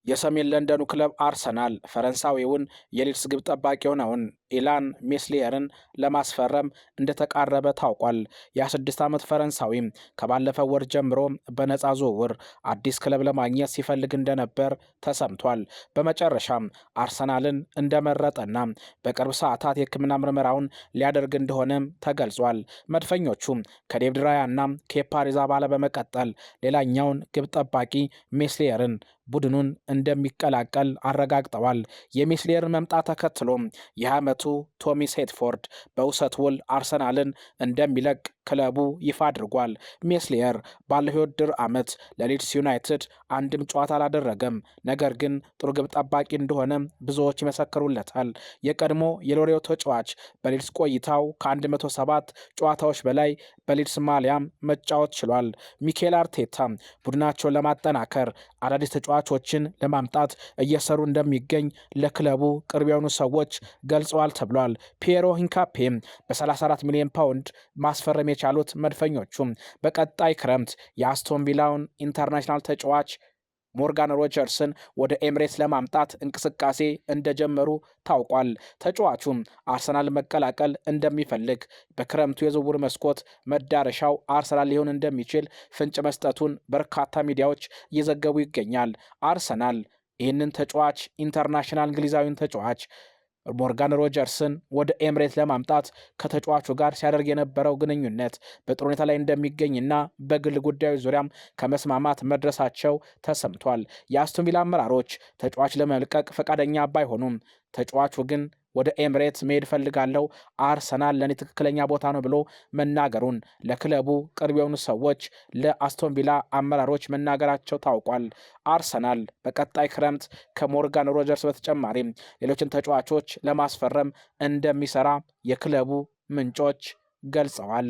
የሰሜን ለንደኑ ክለብ አርሰናል ፈረንሳዊውን የሊድስ ግብ ጠባቂ የሆነውን ኢላን ሜስሊየርን ለማስፈረም እንደተቃረበ ታውቋል። የ26 ዓመት ፈረንሳዊ ከባለፈው ወር ጀምሮ በነፃ ዝውውር አዲስ ክለብ ለማግኘት ሲፈልግ እንደነበር ተሰምቷል። በመጨረሻም አርሰናልን እንደመረጠና በቅርብ ሰዓታት የሕክምና ምርመራውን ሊያደርግ እንደሆነም ተገልጿል። መድፈኞቹ ከዴቪድ ራያና ኬፓ አሪዛባላ በመቀጠል ሌላኛውን ግብ ጠባቂ ሜስሊየርን ቡድኑን እንደሚቀላቀል አረጋግጠዋል። የሜስሊየርን መምጣት ተከትሎ የ20 ዓመቱ ቶሚ ሴትፎርድ በውሰት ውል አርሰናልን እንደሚለቅ ክለቡ ይፋ አድርጓል። ሜስሊየር ባለፈው የውድድር ዓመት ለሊድስ ዩናይትድ አንድም ጨዋታ አላደረገም። ነገር ግን ጥሩ ግብ ጠባቂ እንደሆነ ብዙዎች ይመሰክሩለታል። የቀድሞ የሎሬዮ ተጫዋች በሊድስ ቆይታው ከ107 ጨዋታዎች በላይ በሊድስ ማሊያም መጫወት ችሏል። ሚኬል አርቴታ ቡድናቸውን ለማጠናከር አዳዲስ ተጫዋቾችን ለማምጣት እየሰሩ እንደሚገኝ ለክለቡ ቅርብ የሆኑ ሰዎች ገልጸዋል ተብሏል። ፒየሮ ሂንካፔ በ34 ሚሊዮን ፓውንድ ማስፈረም የቻሉት መድፈኞቹ በቀጣይ ክረምት የአስቶን ቪላውን ኢንተርናሽናል ተጫዋች ሞርጋን ሮጀርስን ወደ ኤምሬትስ ለማምጣት እንቅስቃሴ እንደጀመሩ ታውቋል። ተጫዋቹም አርሰናል መቀላቀል እንደሚፈልግ በክረምቱ የዝውውር መስኮት መዳረሻው አርሰናል ሊሆን እንደሚችል ፍንጭ መስጠቱን በርካታ ሚዲያዎች እየዘገቡ ይገኛል። አርሰናል ይህንን ተጫዋች ኢንተርናሽናል እንግሊዛዊን ተጫዋች ሞርጋን ሮጀርስን ወደ ኤምሬት ለማምጣት ከተጫዋቹ ጋር ሲያደርግ የነበረው ግንኙነት በጥሩ ሁኔታ ላይ እንደሚገኝና በግል ጉዳዮች ዙሪያም ከመስማማት መድረሳቸው ተሰምቷል። የአስቶን ቪላ አመራሮች ተጫዋች ለመልቀቅ ፈቃደኛ ባይሆኑም ተጫዋቹ ግን ወደ ኤምሬትስ መሄድ ፈልጋለው፣ አርሰናል ለእኔ ትክክለኛ ቦታ ነው ብሎ መናገሩን ለክለቡ ቅርብ የሆኑ ሰዎች ለአስቶን ቪላ አመራሮች መናገራቸው ታውቋል። አርሰናል በቀጣይ ክረምት ከሞርጋን ሮጀርስ በተጨማሪም ሌሎችን ተጫዋቾች ለማስፈረም እንደሚሰራ የክለቡ ምንጮች ገልጸዋል።